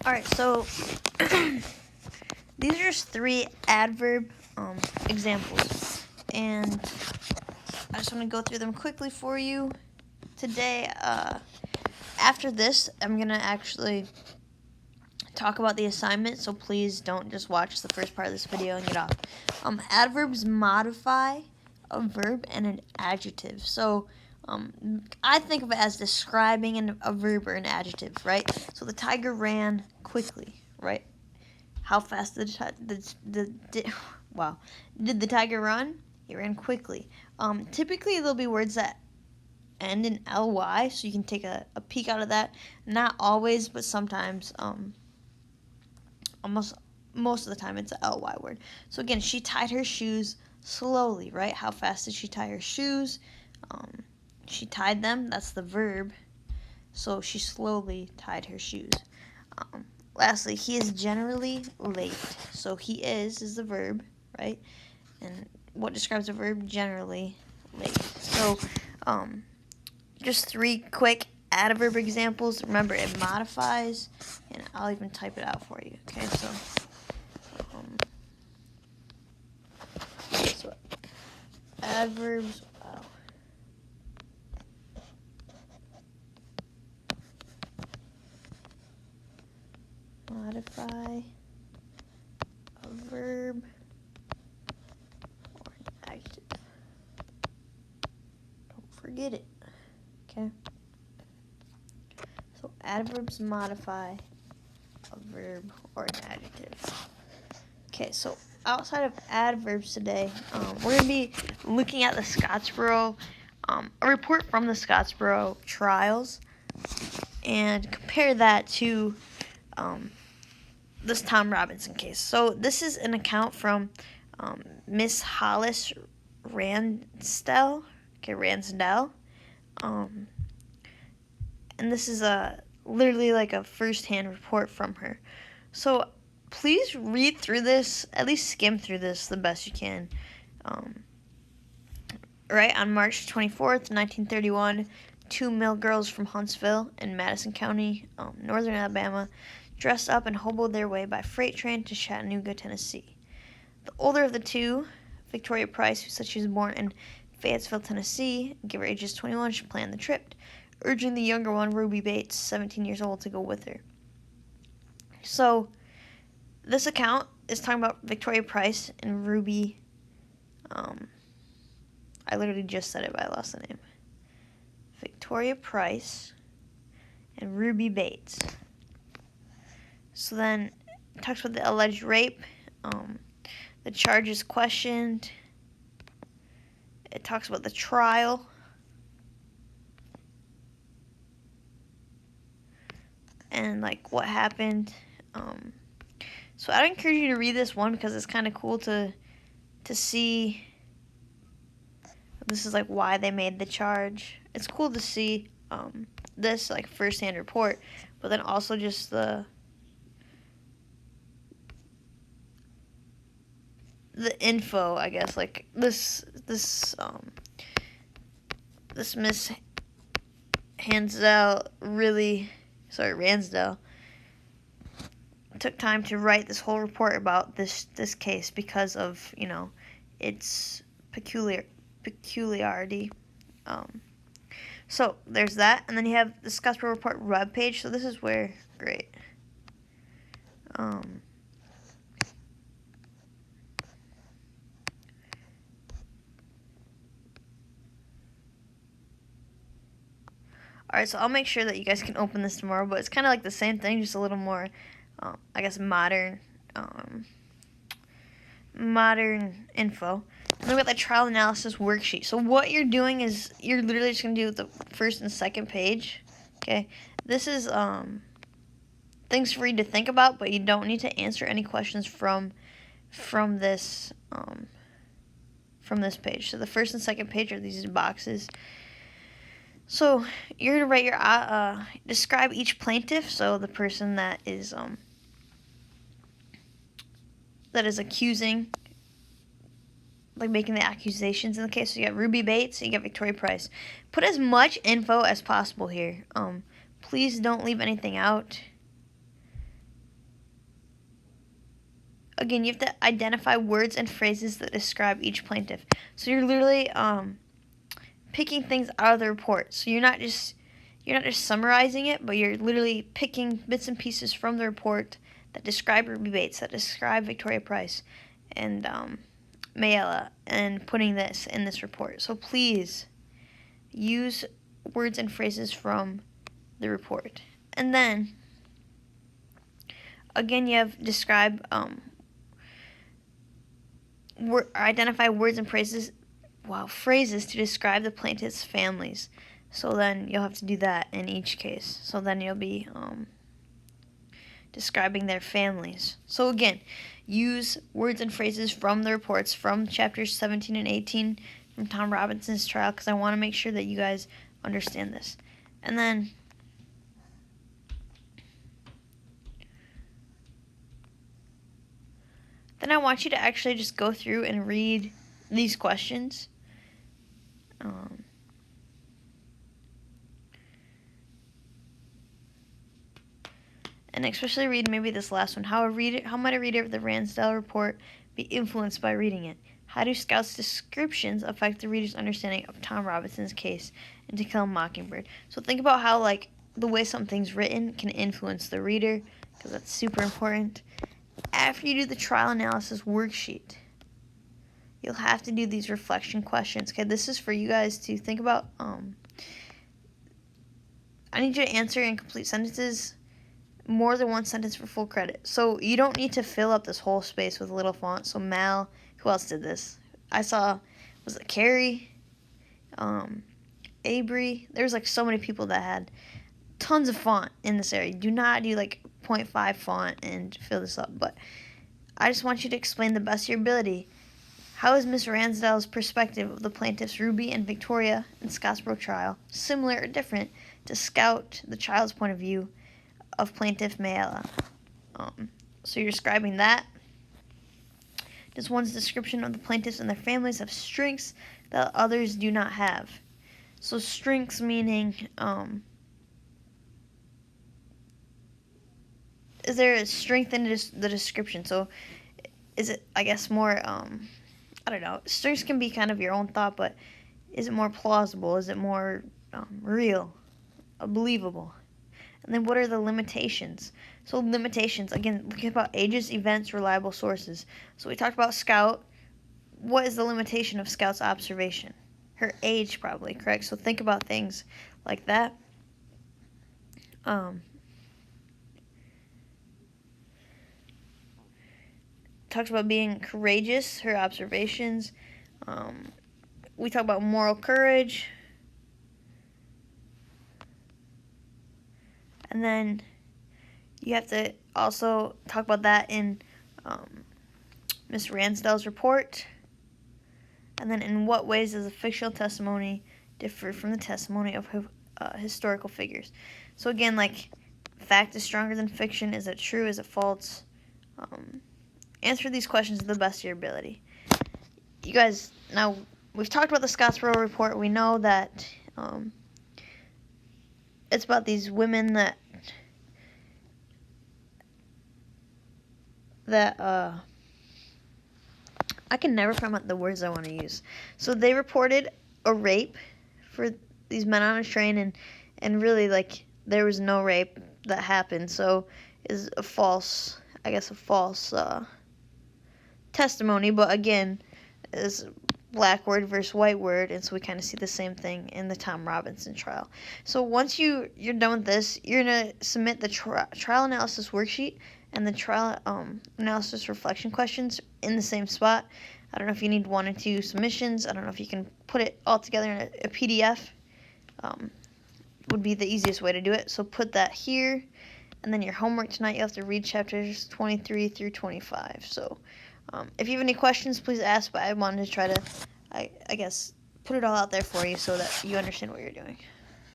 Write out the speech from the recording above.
Alright, so these are just 3 adverb examples, and I just want to go through them quickly for you today. After this, I'm going to actually talk about the assignment, so please don't just watch the first part of this video and get off. Adverbs modify a verb and an adjective. So I think of it as describing a verb or an adjective, right? So the tiger ran quickly, right? How fast did the tiger run? He ran quickly. Typically, there'll be words that end in ly, so you can take a peek out of that. Not always, but sometimes. Almost most of the time, it's a ly word. So again, she tied her shoes slowly, right? How fast did she tie her shoes? She tied them. That's the verb. So she slowly tied her shoes. Lastly, he is generally late. So he is the verb, right? And what describes a verb? Generally late. So just 3 quick adverb examples. Remember, it modifies, and I'll even type it out for you. Okay, so adverbs. Modify a verb or an adjective. Don't forget it. Okay. So adverbs modify a verb or an adjective. Okay, so outside of adverbs today, we're going to be looking at the Scottsboro, a report from the Scottsboro Trials, and compare that to this Tom Robinson case. So this is an account from Miss Hollis Ransdell. Okay, Ransdell. And this is literally like a first-hand report from her. So please read through this, at least skim through this the best you can. Right, on March 24th, 1931, 2 mill girls from Huntsville in Madison County, northern Alabama, dressed up and hoboed their way by freight train to Chattanooga, Tennessee. The older of the 2, Victoria Price, who said she was born in Fayetteville, Tennessee, give her ages 21, she planned the trip, urging the younger one, Ruby Bates, 17 years old, to go with her. So this account is talking about Victoria Price and Ruby. I literally just said it, but I lost the name. Victoria Price and Ruby Bates. So then it talks about the alleged rape. The charges questioned. It talks about the trial. And like what happened. So I'd encourage you to read this one because it's kind of cool to see. This is like why they made the charge. It's cool to see this like first-hand report, but then also just the info, I guess. Like this Miss Ransdell took time to write this whole report about this case because of, its peculiarity. So there's that, and then you have the Scottsboro Report webpage. So this is where, great. Alright, so I'll make sure that you guys can open this tomorrow, but it's kind of like the same thing, just a little more, I guess, modern info. And then we got the trial analysis worksheet. So what you're doing is you're literally just going to do the first and second page. Okay, this is things for you to think about, but you don't need to answer any questions from this page. So the first and second page are these boxes. So you're going to write your describe each plaintiff, so the person that is accusing, like making the accusations in the case. So you got Ruby Bates, you got Victoria Price. Put as much info as possible here. Please don't leave anything out. again, you have to identify words and phrases that describe each plaintiff. So you're literally picking things out of the report. So you're not just summarizing it, but you're literally picking bits and pieces from the report that describe Ruby Bates, that describe Victoria Price, and Mayella, and putting this in this report. So please use words and phrases from the report. And then again, you have describe identify words and phrases to describe the plaintiff's families. So then you'll have to do that in each case. So then you'll be describing their families. So again, use words and phrases from the reports from chapters 17 and 18 from Tom Robinson's trial, because I want to make sure that you guys understand this. And then I want you to actually just go through and read these questions. And especially read maybe this last one. How might a reader of the Ransdell report be influenced by reading it? How do Scout's descriptions affect the reader's understanding of Tom Robinson's case in To Kill a Mockingbird? So think about how the way something's written can influence the reader, because that's super important. After you do the trial analysis worksheet, you'll have to do these reflection questions. Okay, this is for you guys to think about. I need you to answer in complete sentences, more than one sentence for full credit. So you don't need to fill up this whole space with little font. So Mal, who else did this? I saw, was it Carrie? Avery? There's so many people that had tons of font in this area. Do not do 0.5 font and fill this up. But I just want you to explain the best of your ability. How is Miss Ransdell's perspective of the plaintiffs Ruby and Victoria in Scottsboro Trial similar or different to Scout, the child's point of view of plaintiff Mayella? So you're describing that. Does one's description of the plaintiffs and their families have strengths that others do not have? So strengths meaning, is there a strength in the description? So is it, I guess, more, I don't know. Strengths can be kind of your own thought, but is it more plausible? Is it more real, believable? And then what are the limitations? So limitations, again, looking about ages, events, reliable sources. So we talked about Scout. What is the limitation of Scout's observation? Her age, probably, correct? So think about things like that. Talks about being courageous, her observations. We talk about moral courage. And then you have to also talk about that in Miss Ransdell's report. And then in what ways does a fictional testimony differ from the testimony of historical figures? So again, fact is stronger than fiction. Is it true? Is it false? Answer these questions to the best of your ability. You guys, now we've talked about the Scottsboro report. We know that it's about these women that I can never find out the words I want to use. So they reported a rape for these men on a train, and really there was no rape that happened. So is a false testimony, but again, is black word versus white word, and so we kind of see the same thing in the Tom Robinson trial. So once you're done with this, you're going to submit the trial analysis worksheet and the trial analysis reflection questions in the same spot. I don't know if you need 1 or 2 submissions. I don't know if you can put it all together in a PDF. Would be the easiest way to do it. So put that here, and then your homework tonight, you have to read chapters 23 through 25. So if you have any questions, please ask, but I wanted to try to, I guess, put it all out there for you so that you understand what you're doing.